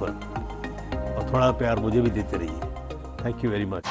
पर, और थोड़ा प्यार मुझे भी देते रहिए। Thank you very much.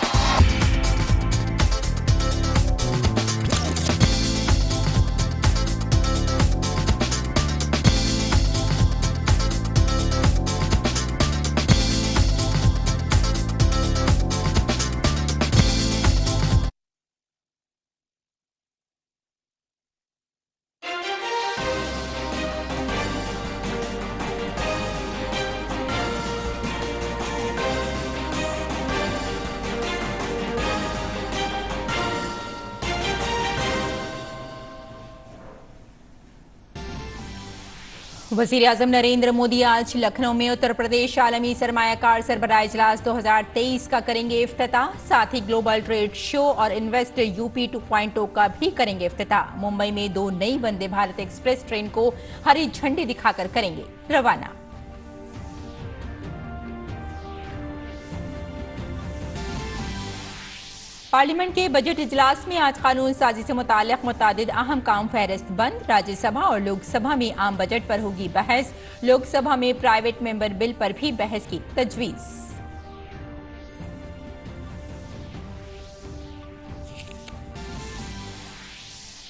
वज़ीर-ए-आज़म नरेंद्र मोदी आज लखनऊ में उत्तर प्रदेश आलमी सरमायाकार सरबराह इजलास 2023 का करेंगे इफ्तिताह। साथ ही ग्लोबल ट्रेड शो और इन्वेस्ट यूपी 2.0 का भी करेंगे इफ्तिताह। मुंबई में 2 नई वंदे भारत एक्सप्रेस ट्रेन को हरी झंडी दिखाकर करेंगे रवाना। पार्लियामेंट के बजट इजलास में आज कानून साजी से मुताल्लिक़ मुतादिद अहम काम फहरिस्त बंद। राज्यसभा और लोकसभा में आम बजट पर होगी बहस। लोकसभा में प्राइवेट मेंबर बिल पर भी बहस की तजवीज़।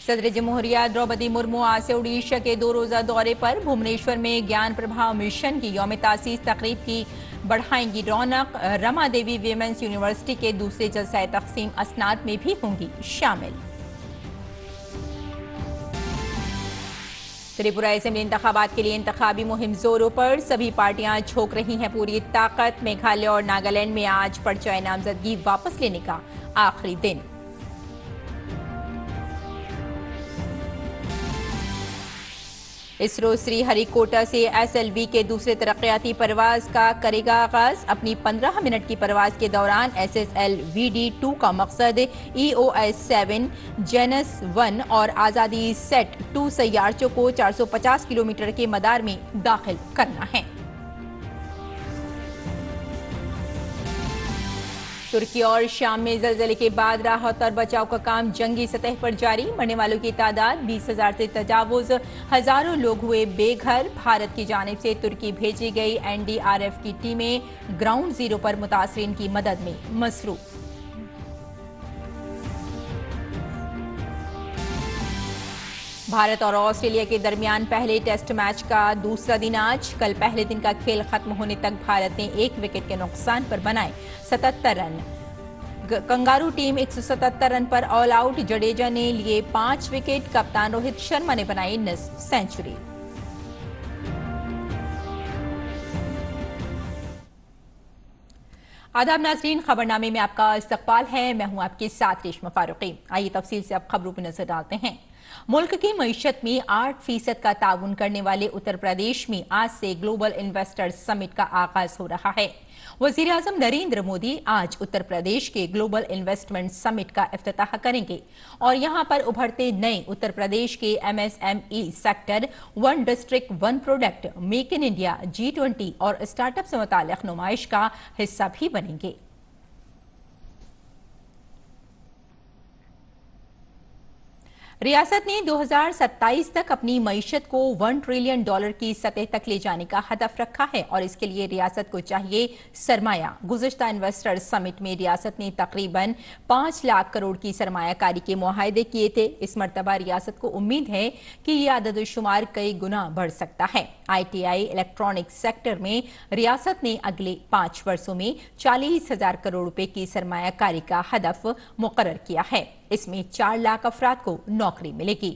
सदर जमहूरिया द्रौपदी मुर्मू आज से ओडिशा के 2 रोजा दौरे पर। भुवनेश्वर में ज्ञान प्रभाव मिशन की यौम तासीस तकरीब की बढ़ाएंगी रौनक। रमा देवी वीमेंस यूनिवर्सिटी के दूसरे जलसा तकसीम असनाद में भी होंगी शामिल। त्रिपुरा असेंबली इंतखाबात के लिए इंतखाबी मुहिम जोरों पर। सभी पार्टियां झोंक रही हैं पूरी ताकत। मेघालय और नागालैंड में आज पर्चा नामजदगी वापस लेने का आखिरी दिन। इसरो श्रीहरिकोटा से SLV के दूसरे तरक्याती परवाज का करेगा आगाज। अपनी 15 मिनट की परवाज के दौरान SSLV-D2 का मकसद EOS-7, जेनस-1 और आजादी सेट 2 सैयारचों को 450 किलोमीटर के मदार में दाखिल करना है। तुर्की और शाम में जलजले के बाद राहत और बचाव का काम जंगी सतह पर जारी। मरने वालों की तादाद 20,000 से तजावुज। हजारों लोग हुए बेघर। भारत की जानिब से तुर्की भेजी गई NDRF की टीमें ग्राउंड जीरो पर मुतासरीन की मदद में मसरूफ। भारत और ऑस्ट्रेलिया के दरमियान पहले टेस्ट मैच का दूसरा दिन आज। कल पहले दिन का खेल खत्म होने तक भारत ने 1 विकेट के नुकसान पर बनाए 77 रन। कंगारू टीम 177 रन पर ऑल आउट। जडेजा ने लिए 5 विकेट। कप्तान रोहित शर्मा ने बनाई निस्फ सेंचुरी। आदाब नाज़रीन, खबरनामे में आपका इस्तकबाल है। मैं हूं आपके साथ रेशमा फारूकी। आइए तफसील से अब खबरों पर नजर डालते हैं। मुल्क की मईशत में 8% का ताउन करने वाले उत्तर प्रदेश में आज से ग्लोबल इन्वेस्टर्स समिट का आगाज हो रहा है। वज़ीर-ए-आज़म नरेंद्र मोदी आज उत्तर प्रदेश के ग्लोबल इन्वेस्टमेंट समिट का इफ्तिताह करेंगे और यहां पर उभरते नए उत्तर प्रदेश के MSME sector, 1 district 1 product, make in India, G20 और स्टार्टअप से मुताल्लिक़ नुमाइश का हिस्सा भी बनेंगे। रियासत ने 2027 तक अपनी मईशत को $1 ट्रिलियन की सतह तक ले जाने का हदफ रखा है और इसके लिए रियासत को चाहिए सरमाया। गुज़श्ता इन्वेस्टर्स समिट में रियासत ने तकरीबन 5 लाख करोड़ की सरमायाकारी के मुआहदे किए थे। इस मरतबा रियासत को उम्मीद है कि यह आददशुमार कई गुना बढ़ सकता है। ITI इलेक्ट्रॉनिक सेक्टर में रियासत ने अगले 5 वर्षों में 40,000 करोड़ रुपए की सरमायाकारी का हदफ मुकर्रर किया है। इसमें 4 लाख अफराद को नौकरी मिलेगी।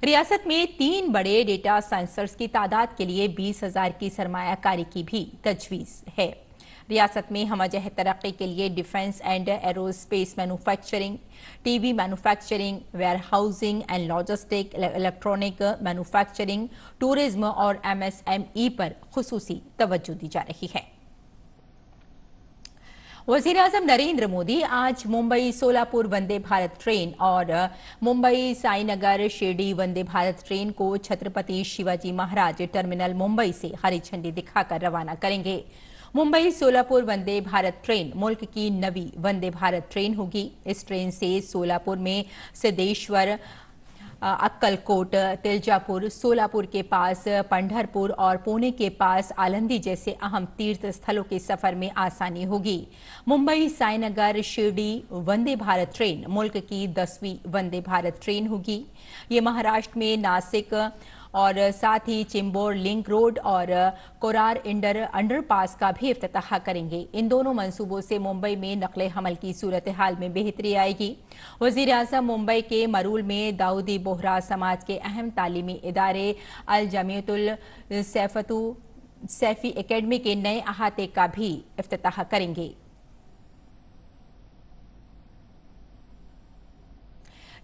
रियासत में 3 बड़े डेटा साइंसर्स की तादाद के लिए 20,000 की सरमायाकारी की भी तजवीज है। रियासत में हमजह तरक्की के लिए defence and aerospace manufacturing, TV manufacturing, warehousing and logistic, electronic manufacturing, tourism और MSME पर खुसूसी तवज्जो दी जा रही है। वज़ीर-ए-आज़म नरेंद्र मोदी आज मुंबई सोलापुर वंदे भारत ट्रेन और मुंबई साईनगर शिरडी वंदे भारत ट्रेन को छत्रपति शिवाजी महाराज टर्मिनल मुंबई से हरी झंडी दिखाकर रवाना करेंगे। मुंबई सोलापुर वंदे भारत ट्रेन मुल्क की नवी वंदे भारत ट्रेन होगी। इस ट्रेन से सोलापुर में सिद्धेश्वर, अक्कलकोट, तिलजापुर, सोलापुर के पास पंढरपुर और पुणे के पास आलंदी जैसे अहम तीर्थ स्थलों के सफर में आसानी होगी। मुंबई साईनगर शिरडी वंदे भारत ट्रेन मुल्क की 10वीं वंदे भारत ट्रेन होगी। ये महाराष्ट्र में नासिक और साथ ही चिंबोर लिंक रोड और कोरार इंडर अंडरपास का भी इफ्तिताह करेंगे। इन दोनों मंसूबों से मुंबई में नकले हमल की सूरत हाल में बेहतरी आएगी। वजीर आजम मुंबई के मरूल में दाऊदी बोहरा समाज के अहम तालीमी इदारे अल जमीयतुल सैफी एकेडमी के नए अहाते का भी इफ्तिताह करेंगे।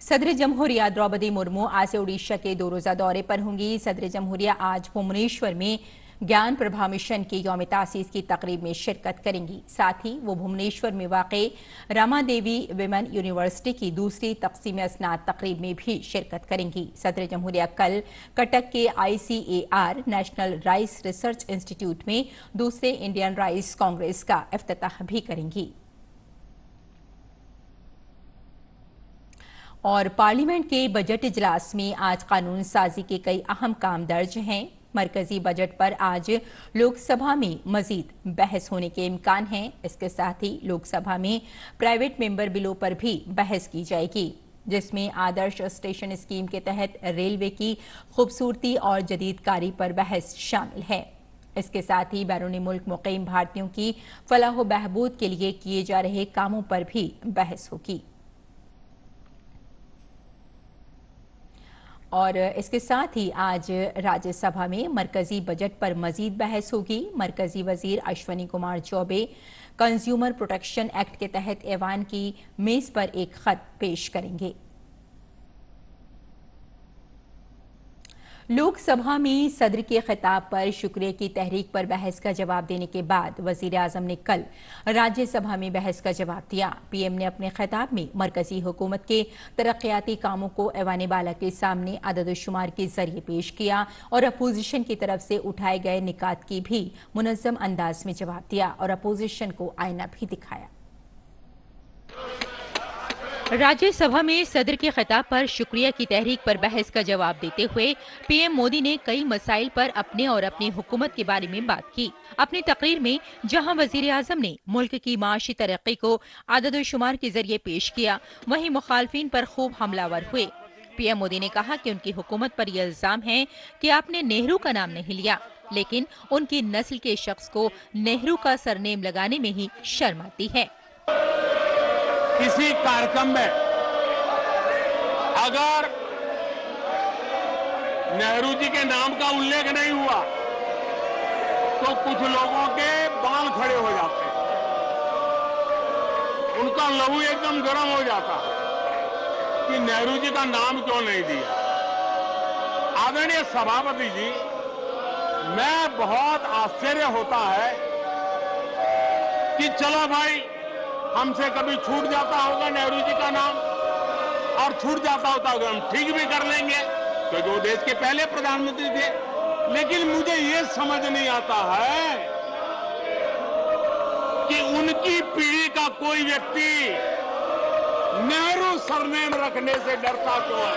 सदर जमहूरिया द्रौपदी मुर्मू आज से उड़ीसा के 2 रोजा दौरे पर होंगी। सदर जमहूरिया आज भुवनेश्वर में ज्ञान प्रभा मिशन की यौम तासीस की तकरीब में शिरकत करेंगी। साथ ही वो भुवनेश्वर में वाक़े रमा देवी विमेन यूनिवर्सिटी की दूसरी तक़सीम असनाद तकरीब में भी शिरकत करेंगी। सदर जमहूरिया कल कटक के ICAR national rice research institute में दूसरे इंडियन राइस कांग्रेस का इफ्तिताह भी करेंगी। और पार्लियामेंट के बजट इजलास में आज कानून साजी के कई अहम काम दर्ज हैं। मरकजी बजट पर आज लोकसभा में मजीद बहस होने के इम्कान हैं। इसके साथ ही लोकसभा में प्राइवेट मेंबर बिलों पर भी बहस की जाएगी, जिसमें आदर्श स्टेशन स्कीम के तहत रेलवे की खूबसूरती और जदीदकारी पर बहस शामिल है। इसके साथ ही बैरूनी मुल्क मुकीम भारतीयों की फलाह व बहबूद के लिए किए जा रहे कामों पर भी बहस होगी। और इसके साथ ही आज राज्यसभा में मरकजी बजट पर मजीद बहस होगी। मरकजी वजीर Ashwani Kumar Choubey consumer protection act के तहत ऐवान की मेज पर एक खत पेश करेंगे। लोकसभा में सदर के खिताब पर शुक्रिया की तहरीक पर बहस का जवाब देने के बाद वजीर आजम ने कल राज्यसभा में बहस का जवाब दिया। PM ने अपने खिताब में मरकजी हुकूमत के तरक्याती कामों को ऐवान बाला के सामने अदद शुमार के जरिए पेश किया और अपोजिशन की तरफ से उठाए गए निकात की भी मुनज़्ज़म अंदाज में जवाब दिया और अपोजिशन को आईना भी दिखाया। राज्यसभा में सदर के खिताब पर शुक्रिया की तहरीक पर बहस का जवाब देते हुए PM मोदी ने कई मसाइल पर अपने और अपनी हुकूमत के बारे में बात की। अपनी तकरीर में जहां वजीर आजम ने मुल्क की माशी तरक्की को आदद शुमार के जरिए पेश किया, वहीं मुखालफिन पर खूब हमलावर हुए। PM मोदी ने कहा कि उनकी हुकूमत पर यह इल्जाम है कि आपने नेहरू का नाम नहीं लिया, लेकिन उनकी नस्ल के शख्स को नेहरू का सरनेम लगाने में ही शर्म आती है। किसी कार्यक्रम में अगर नेहरू जी के नाम का उल्लेख नहीं हुआ तो कुछ लोगों के बाल खड़े हो जाते हैं, उनका लहू एकदम गर्म हो जाता है कि नेहरू जी का नाम क्यों नहीं दिया। आदरणीय सभापति जी, मैं बहुत आश्चर्य होता है कि चलो भाई, हमसे कभी छूट जाता होगा नेहरू जी का नाम, और छूट जाता होता होगा हम ठीक भी कर लेंगे क्योंकि वो देश के पहले प्रधानमंत्री थे। लेकिन मुझे ये समझ नहीं आता है कि उनकी पीढ़ी का कोई व्यक्ति नेहरू सरनेम रखने से डरता क्यों है।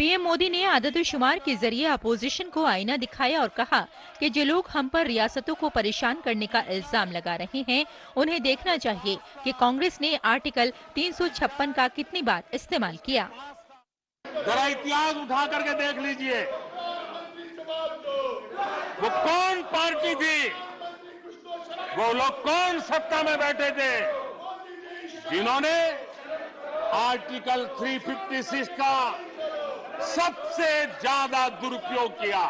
PM मोदी ने आदद शुमार के जरिए अपोजिशन को आईना दिखाया और कहा कि जो लोग हम पर रियासतों को परेशान करने का इल्जाम लगा रहे हैं, उन्हें देखना चाहिए कि कांग्रेस ने आर्टिकल 356 का कितनी बार इस्तेमाल किया। जरा इतिहास उठा करके देख लीजिए, वो कौन पार्टी थी, वो लोग कौन सत्ता में बैठे थे जिन्होंने आर्टिकल 356 का सबसे ज्यादा दुरुपयोग किया।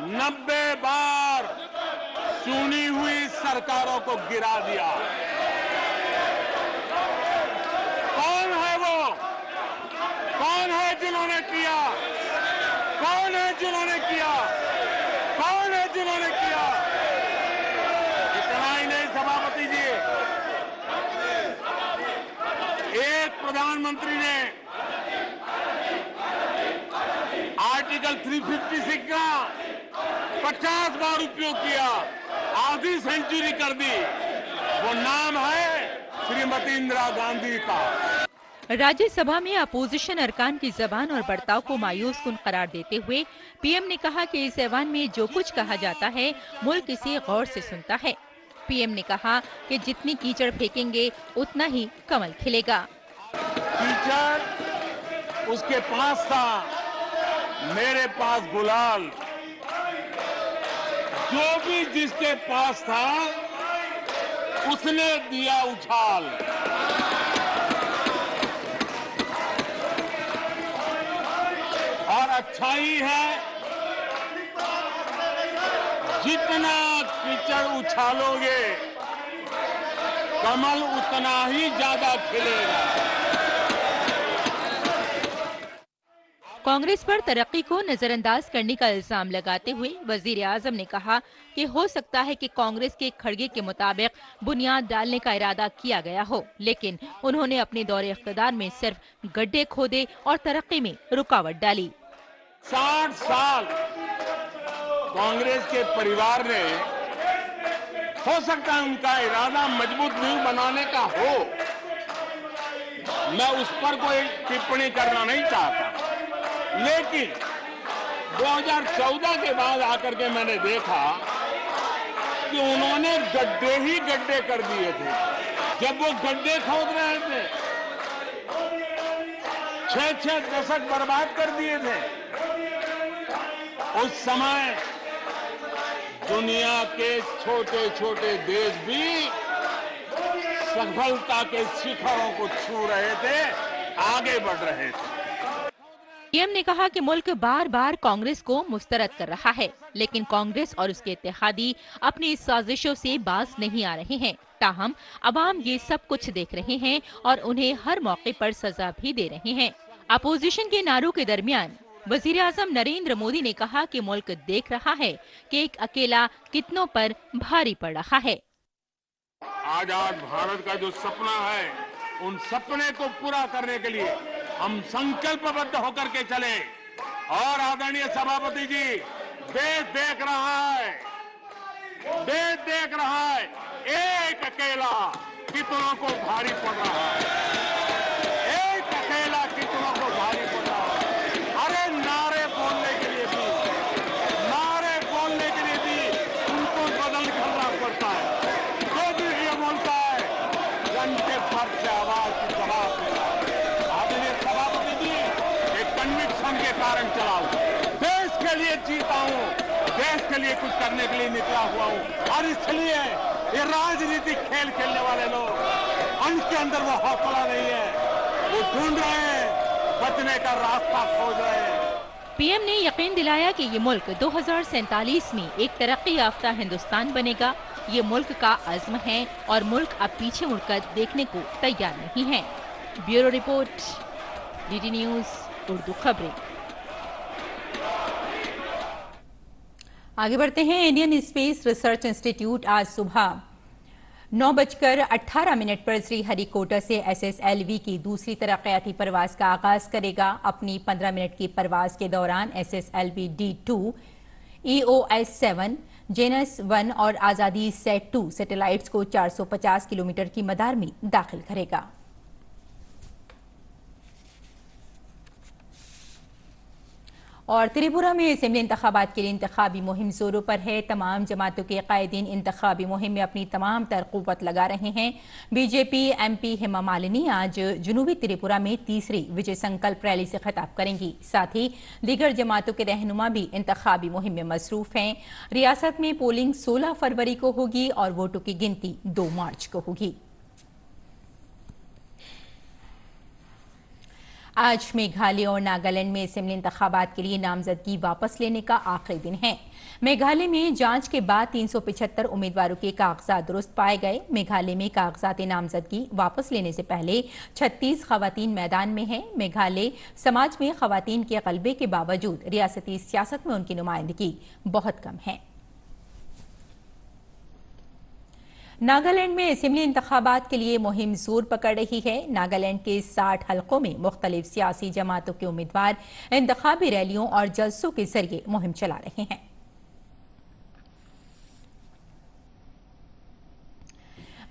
90 बार चुनी हुई सरकारों को गिरा दिया। कौन है वो? कौन है जिन्होंने किया? कौन है जिन्होंने किया? कौन है जिन्होंने किया? इतना ही नहीं सभापति जी, एक प्रधानमंत्री ने आर्टिकल 356 का 50 बार उपयोग किया, आधी सेंचुरी कर दी। वो नाम है श्रीमती इंदिरा गांधी का। राज्यसभा में अपोजिशन अरकान की जबान और बर्ताव को मायूस कुन करार देते हुए पीएम ने कहा कि इस ऐवान में जो कुछ कहा जाता है मुल्क इसे गौर से सुनता है। पीएम ने कहा कि जितनी कीचड़ फेंकेंगे उतना ही कमल खिलेगा। कीचड़ उसके पास था, मेरे पास गुलाल। जो भी जिसके पास था उसने दिया उछाल। और अच्छा ही है, जितना कीचड़ उछालोगे कमल उतना ही ज्यादा खिलेगा। कांग्रेस पर तरक्की को नजरअंदाज करने का इल्जाम लगाते हुए वजीर आजम ने कहा कि हो सकता है कि कांग्रेस के खड़गे के मुताबिक बुनियाद डालने का इरादा किया गया हो, लेकिन उन्होंने अपने दौरे इख्तिदार में सिर्फ गड्ढे खोदे और तरक्की में रुकावट डाली। 60 साल कांग्रेस के परिवार ने, हो सकता है उनका इरादा मजबूत नींव बनाने का हो, मैं उस पर कोई टिप्पणी करना नहीं चाहता, लेकिन 2014 के बाद आकर के मैंने देखा कि उन्होंने गड्ढे ही गड्ढे कर दिए थे। जब वो गड्ढे खोद रहे थे 6-6 दशक बर्बाद कर दिए थे। उस समय दुनिया के छोटे छोटे देश भी सफलता के शिखरों को छू रहे थे, आगे बढ़ रहे थे। पीएम ने कहा कि मुल्क बार बार कांग्रेस को मुस्तरद कर रहा है, लेकिन कांग्रेस और उसके इत्तेहादी अपनी साजिशों से बाज नहीं आ रहे हैं। ताहम अवाम ये सब कुछ देख रहे हैं और उन्हें हर मौके पर सजा भी दे रहे हैं। अपोजिशन के नारों के दरमियान वजीर आजम नरेंद्र मोदी ने कहा कि मुल्क देख रहा है कि एक अकेला कितनों पर भारी पड़ रहा है। आजाद भारत का जो सपना है, उन सपने को पूरा करने के लिए हम संकल्पबद्ध होकर के चले। और आदरणीय सभापति जी, देश देख रहा है, देश देख रहा है, एक अकेला कितनों को भारी पड़ रहा है, एक अकेला कितनों को भारी पड़ रहा है। अरे नारे बोलने के लिए भी, नारे बोलने के लिए भी उनको बदल करना पड़ता है। जो भी ये बोलता है घंटे भर से आवाज की जवाब देता है। आदरणीय सभापति जी, एक कन्विक्शन के कारण चला हूं, देश के लिए जीता हूं, देश के लिए कुछ करने के लिए निकला हुआ हूं। और इसलिए ये राजनीतिक खेल खेलने वाले लोग, उनके अंदर वो हौसला नहीं है, वो ढूंढ रहे हैं, बचने का रास्ता खोज रहे हैं। पीएम ने यकीन दिलाया कि ये मुल्क 2047 में एक तरक्की याफ्ता हिंदुस्तान बनेगा। ये मुल्क का अज़्म है और मुल्क अब पीछे मुड़कर देखने को तैयार नहीं है। Bureau report, DD news Urdu खबरें। आगे बढ़ते हैं। इंडियन स्पेस रिसर्च इंस्टीट्यूट आज सुबह 9:18 पर श्रीहरिकोटा से SSLV की दूसरी तरक्याती परवाज का आगाज करेगा। अपनी 15 मिनट की परवाज के दौरान SSLV D2, EOS-7, जेनस-1 और आजादी सेट-2 सैटेलाइट्स को 450 किलोमीटर की मदार में दाखिल करेगा। और त्रिपुरा में असेंबली इंतखाबात के लिए इंतखाबी मुहिम जोरों पर है। तमाम जमातों के कायदीन इंतखाबी मुहिम में अपनी तमाम तरक़ुव्वत लगा रहे हैं। बीजेपी MP हेमा मालिनी आज जनूबी त्रिपुरा में तीसरी विजय संकल्प रैली से खिताब करेंगी। साथ ही दीगर जमातों के रहनुमा भी इंतखाबी मुहिम में मसरूफ हैं। रियासत में पोलिंग 16 फरवरी को होगी और वोटों की गिनती 2 मार्च को होगी। आज मेघालय और नागालैंड में असेंबली इंतखाबात के लिए नामजदगी वापस लेने का आखिरी दिन है। मेघालय में जांच के बाद 375 उम्मीदवारों के कागजात दुरुस्त पाए गए। मेघालय में कागजात नामजदगी वापस लेने से पहले 36 खवातीन मैदान में हैं। मेघालय समाज में खवातीन के गलबे के बावजूद रियासती सियासत में उनकी नुमाइंदगी बहुत कम है। नागालैंड में असेंबली इंतखाबात के लिए मुहिम जोर पकड़ रही है। नागालैंड के 60 हलकों में मुख्तलिफ सियासी जमातों के उम्मीदवार इंतखाबी रैलियों और जलसों के जरिए मुहिम चला रहे हैं।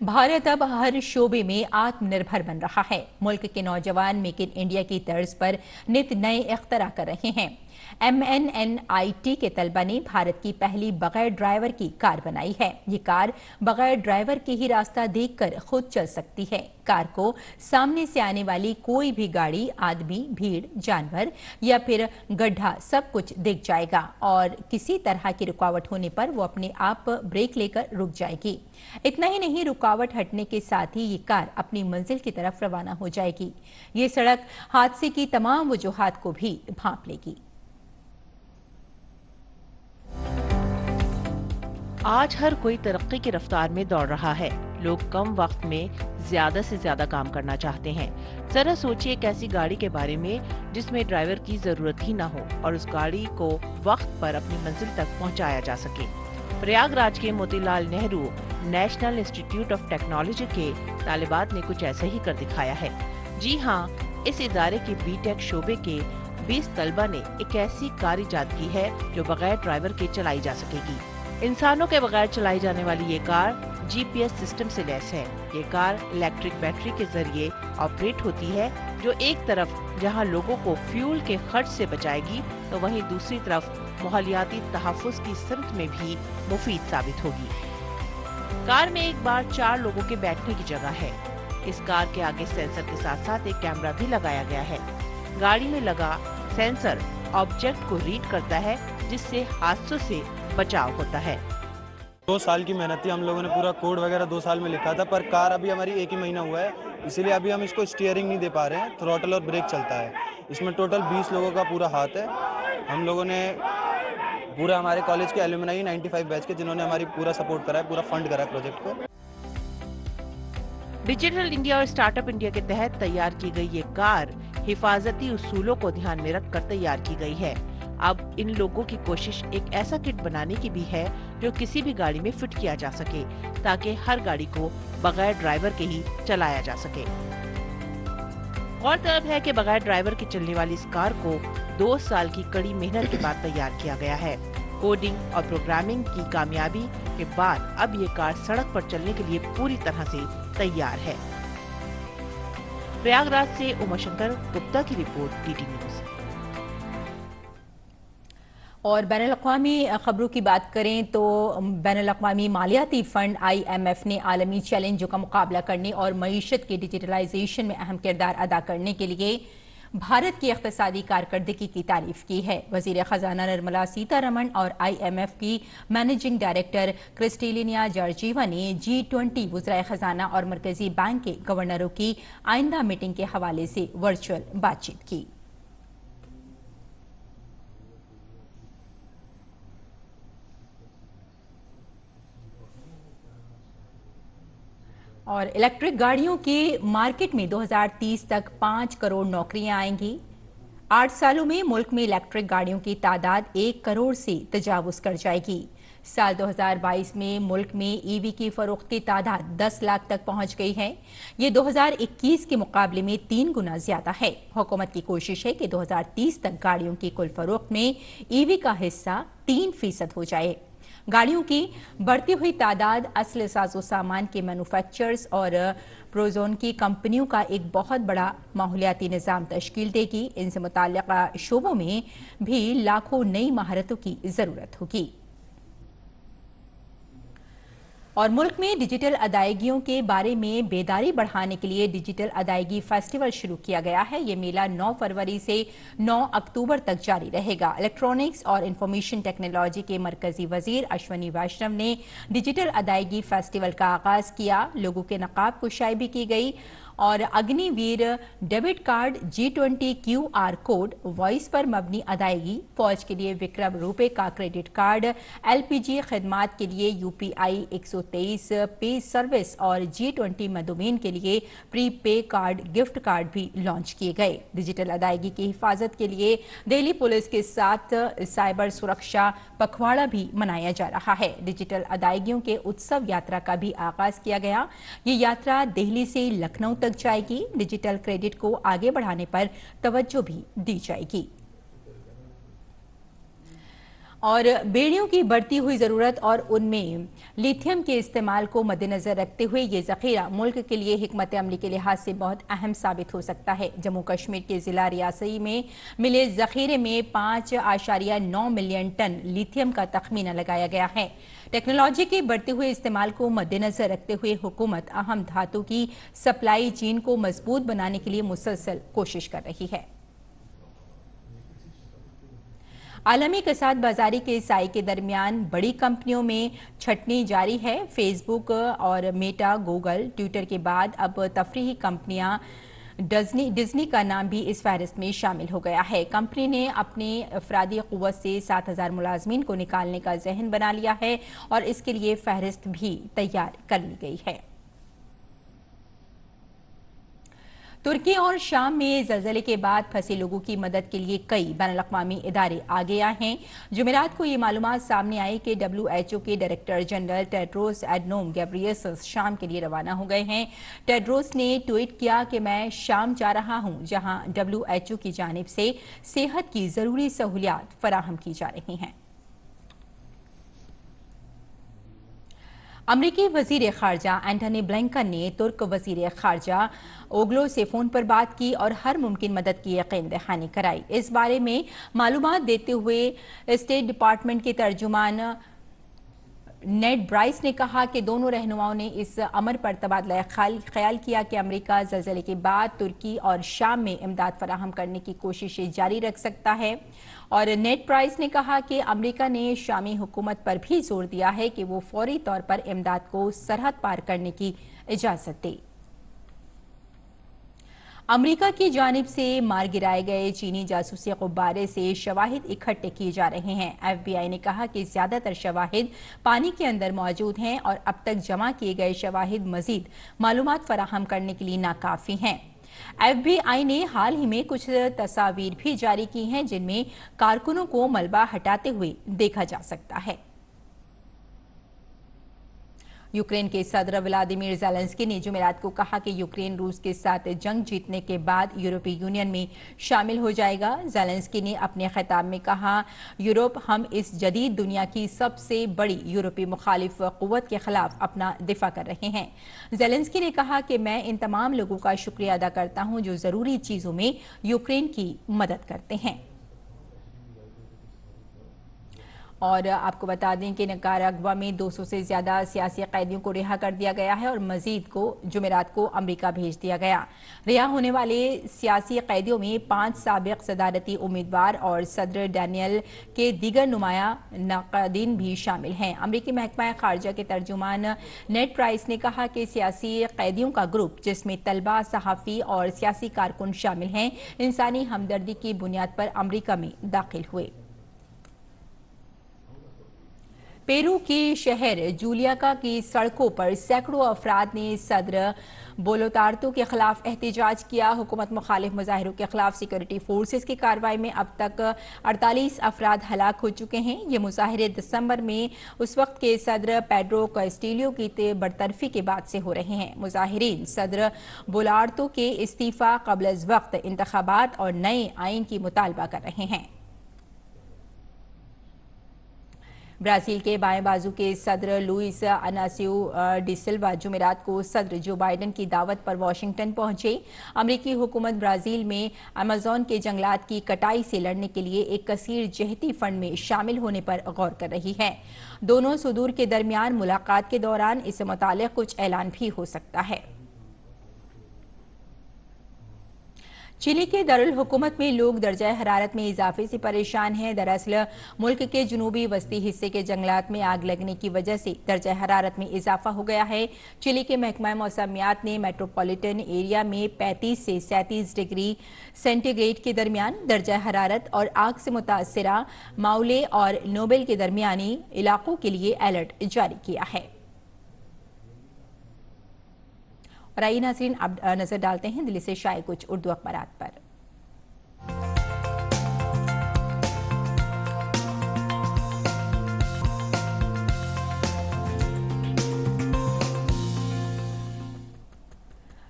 भारत अब हर शोबे में आत्मनिर्भर बन रहा है। मुल्क के नौजवान मेक इन इंडिया की तर्ज पर नित नए इख्तरा कर रहे हैं। MNNIT के तलबा ने भारत की पहली बगैर ड्राइवर की कार बनाई है। ये कार बगैर ड्राइवर के ही रास्ता देखकर खुद चल सकती है। कार को सामने से आने वाली कोई भी गाड़ी, आदमी, भीड़, जानवर या फिर गड्ढा सब कुछ दिख जाएगा और किसी तरह की रुकावट होने पर वो अपने आप ब्रेक लेकर रुक जाएगी। इतना ही नहीं, रुकावट हटने के साथ ही ये कार अपनी मंजिल की तरफ रवाना हो जाएगी। ये सड़क हादसे की तमाम वजूहात को भी भांप लेगी। आज हर कोई तरक्की की रफ्तार में दौड़ रहा है। लोग कम वक्त में ज्यादा से ज्यादा काम करना चाहते हैं। जरा सोचिए एक ऐसी गाड़ी के बारे में जिसमें ड्राइवर की जरूरत ही ना हो और उस गाड़ी को वक्त पर अपनी मंजिल तक पहुंचाया जा सके। प्रयागराज के Motilal Nehru national institute of technology के तालिबात ने कुछ ऐसा ही कर दिखाया है। जी हाँ, इस इदारे के बीटेक शोबे के 20 तलबा ने एक ऐसी कार इजाद की है जो बगैर ड्राइवर के चलाई जा सकेगी। इंसानों के बगैर चलाई जाने वाली ये कार GPS सिस्टम से लैस है। ये कार इलेक्ट्रिक बैटरी के जरिए ऑपरेट होती है, जो एक तरफ जहां लोगों को फ्यूल के खर्च से बचाएगी तो वहीं दूसरी तरफ माहौलियाती तहफ्फुज़ की सिमत में भी मुफीद साबित होगी। कार में एक बार 4 लोगों के बैठने की जगह है। इस कार के आगे सेंसर के साथ साथ एक कैमरा भी लगाया गया है। गाड़ी में लगा सेंसर ऑब्जेक्ट को रीड करता है, जिससे हादसों से बचाव होता है। 2 साल की मेहनत थी, हम लोगों ने पूरा कोड वगैरह 2 साल में लिखा था, पर कार अभी हमारी 1 ही महीना हुआ है, इसीलिए अभी हम इसको स्टीयरिंग नहीं दे पा रहे हैं। थ्रॉटल और ब्रेक चलता है। इसमें टोटल 20 लोगों का पूरा हाथ है। हम लोगों ने पूरा हमारे कॉलेज के एलुमनाई 95 बैच के, जिन्होंने हमारी पूरा सपोर्ट करा है, पूरा फंड करा है प्रोजेक्ट को। डिजिटल इंडिया और स्टार्टअप इंडिया के तहत तैयार की गई ये कार हिफाजती उसूलों को ध्यान में रखकर तैयार की गई है। अब इन लोगों की कोशिश एक ऐसा किट बनाने की भी है जो किसी भी गाड़ी में फिट किया जा सके, ताकि हर गाड़ी को बगैर ड्राइवर के ही चलाया जा सके। गौरतलब है कि बगैर ड्राइवर के चलने वाली इस कार को 2 साल की कड़ी मेहनत के बाद तैयार किया गया है। कोडिंग और प्रोग्रामिंग की कामयाबी के बाद अब ये कार सड़क पर चलने के लिए पूरी तरह से तैयार है। प्रयागराज से उमाशंकर गुप्ता की रिपोर्ट, DD न्यूज। और बैनुल-अक़वामी खबरों की बात करें तो बैनुल-अक़वामी मालियाती फंड IMF ने आलमी चैलेंजों का मुकाबला करने और मईशत के डिजिटलाइजेशन में अहम किरदार अदा करने के लिए भारत की इक़्तिसादी कारकर्दगी की तारीफ की है। वज़ीर ख़ज़ाना निर्मला सीतारमण और IMF की मैनेजिंग डायरेक्टर क्रिस्टेलिना जॉर्जीवा ने G20 वज़राए ख़ज़ाना और मरकज़ी बैंक के गवर्नरों की आइंदा मीटिंग के हवाले से वर्चुअल बातचीत की। और इलेक्ट्रिक गाड़ियों के मार्केट में 2030 तक 5 करोड़ नौकरियां आएंगी। 8 सालों में मुल्क में इलेक्ट्रिक गाड़ियों की तादाद 1 करोड़ से तजावुज कर जाएगी। साल 2022 में मुल्क में EV की फरोख्त की तादाद 10 लाख तक पहुंच गई है। ये 2021 के मुकाबले में 3 गुना ज्यादा है। हुकूमत की कोशिश है कि 2030 तक गाड़ियों की कुल फरोख्त में EV का हिस्सा 3% हो जाए। गाड़ियों की बढ़ती हुई तादाद असले साजो सामान के मैन्युफैक्चरर्स और प्रोजोन की कंपनियों का एक बहुत बड़ा माहौलियाती निज़ाम तश्कील देगी। इनसे मुताल्लिक़ा शोबों में भी लाखों नई महारतों की ज़रूरत होगी। और मुल्क में डिजिटल अदायगियों के बारे में बेदारी बढ़ाने के लिए डिजिटल अदायगी फेस्टिवल शुरू किया गया है। ये मेला 9 फरवरी से 9 अक्टूबर तक जारी रहेगा। इलेक्ट्रॉनिक्स और इंफॉर्मेशन टेक्नोलॉजी के मरकजी वजीर अश्वनी वैष्णव ने डिजिटल अदायगी फेस्टिवल का आगाज किया। लोगों के नकाब कुशाई भी की गई और Agniveer debit card, G20 QR code, voice पर मबनी अदायगी, फौज के लिए विक्रम रुपए का क्रेडिट कार्ड, LPG खिदमात के लिए UPI 123 पे सर्विस और G20 मदुमीन के लिए प्री पे कार्ड, गिफ्ट कार्ड भी लॉन्च किए गए। डिजिटल अदायगी की हिफाजत के लिए दिल्ली पुलिस के साथ साइबर सुरक्षा पखवाड़ा भी मनाया जा रहा है। डिजिटल अदायगियों के उत्सव यात्रा का भी आगाज किया गया। ये यात्रा दिल्ली से लखनऊ तक जाएगी। डिजिटल क्रेडिट को आगे बढ़ाने पर तवज्जो भी दी जाएगी। और बेड़ियों की बढ़ती हुई जरूरत और उनमें लिथियम के इस्तेमाल को मद्देनजर रखते हुए ये जखीरा मुल्क के लिए हिकमत अमली के लिहाज से बहुत अहम साबित हो सकता है। जम्मू कश्मीर के जिला रियासी में मिले जखीरे में 5.9 मिलियन टन लिथियम का तखमीना लगाया गया है। टेक्नोलॉजी के बढ़ते हुए इस्तेमाल को मद्देनजर रखते हुए हुकूमत अहम धातु की सप्लाई चेन को मजबूत बनाने के लिए मुसलसल कोशिश कर रही है। आलमी कसाद बाजारी के साए के दरमियान बड़ी कंपनियों में छटनी जारी है। फेसबुक और मेटा, गूगल, ट्विटर के बाद अब तफरीही कंपनियां डिज्नी का नाम भी इस फहरिस्त में शामिल हो गया है। कंपनी ने अपनी अफरादी क़ुव्वत से 7,000 मुलाजमीन को निकालने का ज़हन बना लिया है और इसके लिए फहरिस्त भी तैयार कर ली गई है। तुर्की और शाम में ज़लज़ले के बाद फंसे लोगों की मदद के लिए कई बैनुल-अक़वामी इदारे आगे आए हैं। जुमेरात को ये मालूमात सामने आई कि WHO के director general Tedros Adhanom Ghebreyesus शाम के लिए रवाना हो गए हैं। टेड्रोस ने ट्वीट किया कि मैं शाम जा रहा हूं, जहां WHO की जानिब से सेहत की जरूरी सहूलियात फराहम की जा रही हैं। अमरीकी वजीर खारजा एंटनी ब्लिंकन ने तुर्क वजीर खारजा ओगलो से फोन पर बात की और हर मुमकिन मदद की यकीन दहानी कराई। इस बारे में मालूमात देते हुए स्टेट डिपार्टमेंट के तर्जुमान नेड ब्राइस ने कहा कि दोनों रहनुमाओं ने इस अमर पर तबादला ख्याल किया कि अमेरिका ज़लज़ले के बाद तुर्की और शाम में इमदाद फराहम करने की कोशिशें जारी रख सकता है। और नेड ब्राइस ने कहा कि अमेरिका ने शामी हुकूमत पर भी जोर दिया है कि वो फौरी तौर पर इमदाद को सरहद पार करने की इजाजत दे। अमेरिका की जानिब से मार गिराए गए चीनी जासूसी गुब्बारे से शवाहिद इकट्ठे किए जा रहे हैं। FBI ने कहा कि ज्यादातर शवाहिद पानी के अंदर मौजूद हैं और अब तक जमा किए गए शवाहिद मजीद मालूमात फराहम करने के लिए नाकाफी हैं। FBI ने हाल ही में कुछ तस्वीर भी जारी की हैं जिनमें कारकुनों को मलबा हटाते हुए देखा जा सकता है। यूक्रेन के सदर व्लादिमीर ज़ेलेंस्की ने जुमेरात को कहा कि यूक्रेन रूस के साथ जंग जीतने के बाद यूरोपीय यूनियन में शामिल हो जाएगा। ज़ेलेंस्की ने अपने खिताब में कहा, यूरोप हम इस जदीद दुनिया की सबसे बड़ी यूरोपीय मुखालिफ क़ुव्वत के खिलाफ अपना दिफा कर रहे हैं। ज़ेलेंस्की ने कहा कि मैं इन तमाम लोगों का शुक्रिया अदा करता हूं जो ज़रूरी चीज़ों में यूक्रेन की मदद करते हैं। और आपको बता दें कि निकाराग्वा में 200 से ज्यादा सियासी कैदियों को रिहा कर दिया गया है और मजीद को जुमेरात को अमेरिका भेज दिया गया। रिहा होने वाले सियासी कैदियों में 5 साबिक सदारती उम्मीदवार और सदर डैनियल के दीगर नुमाया नाक़दीन भी शामिल हैं। अमरीकी महकमा खारजा के तर्जुमान नेड प्राइस ने कहा कि सियासी कैदियों का ग्रुप, जिसमें तलबा, सहाफ़ी और सियासी कारकुन शामिल हैं, इंसानी हमदर्दी की बुनियाद पर अमरीका में दाखिल हुए। पेरू के शहर जुलियाका की सड़कों पर सैकड़ों अफराद ने सदर बोलोतार्तो के खिलाफ एहतजाज किया। हुकूमत मुखालिफ मुजाहिरों के खिलाफ सिक्योरिटी फोर्सेस की कार्रवाई में अब तक 48 अफराद हलाक हो चुके हैं। ये मुजाहिरे दिसंबर में उस वक्त के सदर पेड्रो कास्टिलियो की बरतरफी के बाद से हो रहे हैं। मुजाहिरीन सदर बोलार्तो के इस्तीफा, कबल अज वक्त इंतखाबात और नए आइन की मुतालबा कर रहे हैं। ब्राजील के बाएं बाजू के सदर लुइस अनासियो डी सिल्वा जुमेरात को सदर जो बाइडेन की दावत पर वाशिंगटन पहुंचे। अमेरिकी हुकूमत ब्राजील में अमेज़न के जंगलात की कटाई से लड़ने के लिए एक कसीर जहती फंड में शामिल होने पर गौर कर रही है। दोनों सुदूर के दरमियान मुलाकात के दौरान इससे मुताल्लिक़ कुछ ऐलान भी हो सकता है। चिली के दारुल हुकूमत में लोग दर्जा हरारत में इजाफे से परेशान हैं। दरअसल मुल्क के जुनूबी वस्ती हिस्से के जंगलात में आग लगने की वजह से दर्जा हरारत में इजाफा हो गया है। चिली के महकमा मौसमियात ने मेट्रोपॉलिटन एरिया में 35 से 37 डिग्री सेंटीग्रेड के दरमियान दर्जा हरारत और आग से मुतासरा माउले और नोबेल के दरमियानी इलाकों के लिए अलर्ट जारी किया है। और आइए नाज़रीन, अब नजर डालते हैं दिल्ली से शाये कुछ उर्दू अखबारात पर।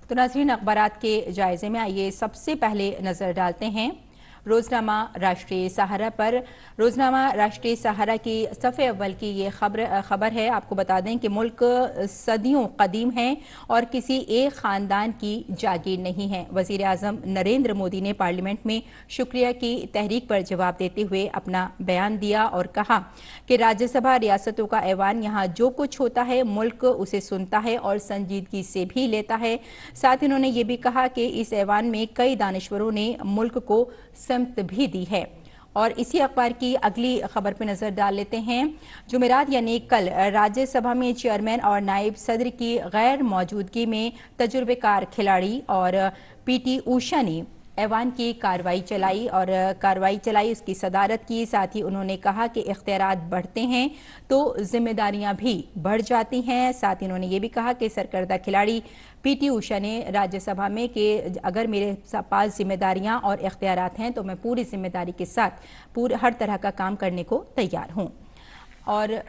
तो नाज़रीन, अखबारात के जायजे में आइए सबसे पहले नजर डालते हैं रोजनामा राष्ट्रीय सहारा पर। रोजनामा राष्ट्रीय सहारा की सफ़े अव्वल की ये खबर है। आपको बता दें कि मुल्क सदियों कदीम है और किसी एक ख़ानदान की जागीर नहीं है। वज़ीर आज़म नरेंद्र मोदी ने पार्लियामेंट में शुक्रिया की तहरीक पर जवाब देते हुए अपना बयान दिया और कहा कि राज्यसभा रियासतों का ऐवान यहाँ जो कुछ होता है मुल्क उसे सुनता है और संजीदगी से भी लेता है। साथ ही उन्होंने ये भी कहा कि इस ऐवान में कई दानिश्वरों ने मुल्क को समत भी दी है। और इसी अखबार की अगली खबर पर नजर डाल लेते हैं। जुमेरात यानी कल राज्यसभा में चेयरमैन और नायब सदर की गैर मौजूदगी में तजुर्बेकार खिलाड़ी और पीटी ऊषा ने ऐवान की कार्रवाई चलाई उसकी सदारत की। साथ ही उन्होंने कहा कि इख्तियारात बढ़ते हैं तो जिम्मेदारियां भी बढ़ जाती हैं। साथ ही उन्होंने ये भी कहा कि सरकर्दा खिलाड़ी पीटी ऊषा ने राज्यसभा में कि अगर मेरे पास जिम्मेदारियां और इख्तियारात हैं तो मैं पूरी जिम्मेदारी के साथ हर तरह का काम करने को तैयार हूं। और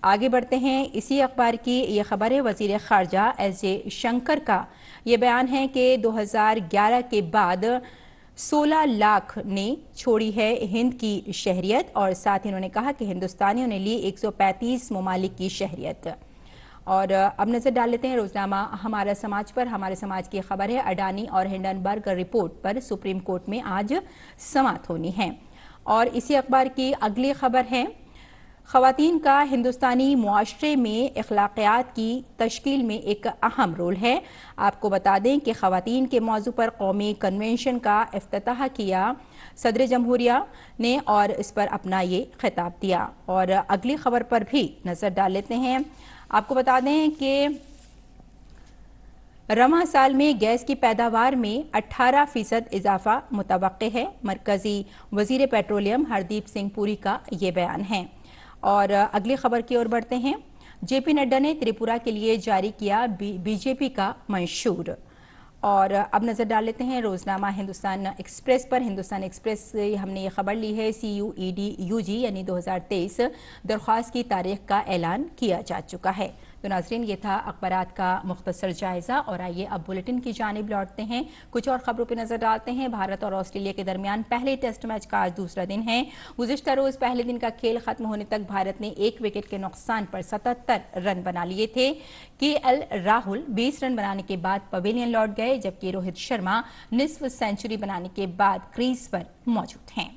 आगे बढ़ते हैं। इसी अखबार की ये खबर है। वजीर खारजा एस जयशंकर का ये बयान है कि 2011 के बाद 16 लाख ने छोड़ी है हिंद की शहरियत और साथ ही उन्होंने कहा कि हिंदुस्तानियों ने ली 135 ममालिक की शहरियत। और अब नजर डाल लेते हैं रोजनामा हमारा समाज पर। हमारे समाज की खबर है अडानी और हिंडनबर्ग रिपोर्ट पर सुप्रीम कोर्ट में आज समाअत होनी है। और इसी अखबार की अगली खबर है ख़वातीन का हिंदुस्तानी मुआशरे में अखलाकियात की तश्कील में एक अहम रोल है। आपको बता दें कि ख़वातीन के मौजू पर कौमी कन्वेंशन का इफ्तिताह किया सदर जमहूरिया ने और इस पर अपना ये खिताब दिया। और अगली खबर पर भी नज़र डाल लेते हैं। आपको बता दें कि रवां साल में गैस की पैदावार में 18% इजाफा मुतवक्के है। मरकजी वजीर पेट्रोलियम हरदीप सिंह पुरी का ये बयान है। और अगली खबर की ओर बढ़ते हैं। जेपी नड्डा ने त्रिपुरा के लिए जारी किया बीजेपी का मंशूर। और अब नजर डाल लेते हैं रोजनामा हिंदुस्तान एक्सप्रेस पर। हिंदुस्तान एक्सप्रेस से हमने ये खबर ली है CUED-UG यानी 2023 दरख्वास्त की तारीख का ऐलान किया जा चुका है। तो नाजरीन ये था अखबारात का मुख्तसर जायजा। और आइए अब बुलेटिन की जानिब लौटते हैं। कुछ और खबरों पर नजर डालते हैं। भारत और ऑस्ट्रेलिया के दरमियान पहले टेस्ट मैच का आज दूसरा दिन है। गुज़िश्ता रोज पहले दिन का खेल खत्म होने तक भारत ने 1 विकेट के नुकसान पर 77 रन बना लिए थे। KL राहुल 20 रन बनाने के बाद पवेलियन लौट गए, जबकि रोहित शर्मा निस्फ सेंचुरी बनाने के बाद क्रीज पर मौजूद हैं।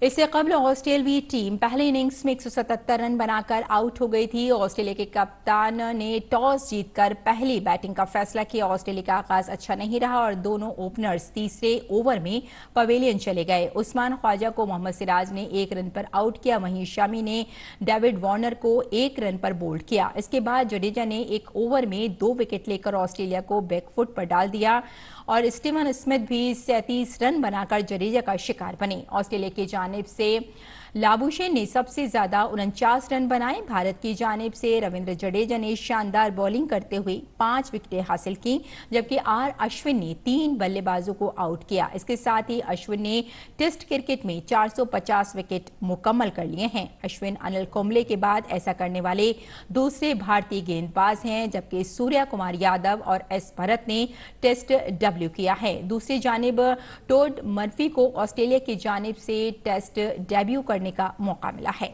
इससे कबल ऑस्ट्रेलियावी टीम पहले इनिंग्स में 177 रन बनाकर आउट हो गई थी। ऑस्ट्रेलिया के कप्तान ने टॉस जीतकर पहली बैटिंग का फैसला किया। ऑस्ट्रेलिया का आगाज अच्छा नहीं रहा और दोनों ओपनर्स तीसरे ओवर में पवेलियन चले गए। उस्मान ख्वाजा को मोहम्मद सिराज ने 1 रन पर आउट किया, वहीं शामी ने डेविड वार्नर को 1 रन पर बोल्ड किया। इसके बाद जडेजा ने 1 ओवर में 2 विकेट लेकर ऑस्ट्रेलिया को बैकफुट पर डाल दिया और स्टीवन स्मिथ भी 37 रन बनाकर जडेजा का शिकार बने। ऑस्ट्रेलिया की जानिब से लाबुशेन ने सबसे ज्यादा 49 रन बनाए। भारत की जानिब से रविंद्र जडेजा ने शानदार बॉलिंग करते हुए 5 विकेटें हासिल की, जबकि आर अश्विन ने 3 बल्लेबाजों को आउट किया। इसके साथ ही अश्विन ने टेस्ट क्रिकेट में 450 विकेट मुकम्मल कर लिए हैं। अश्विन अनिल कुंबले के बाद ऐसा करने वाले दूसरे भारतीय गेंदबाज हैं, जबकि सूर्या कुमार यादव और एस भरत ने टेस्ट डब्ल्यू किया है। दूसरी जानिब टोड मर्फी को ऑस्ट्रेलिया की जानिब से टेस्ट डेब्यू करने का मौका मिला है।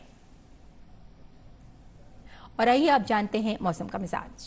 और आइए आप जानते हैं मौसम का मिजाज।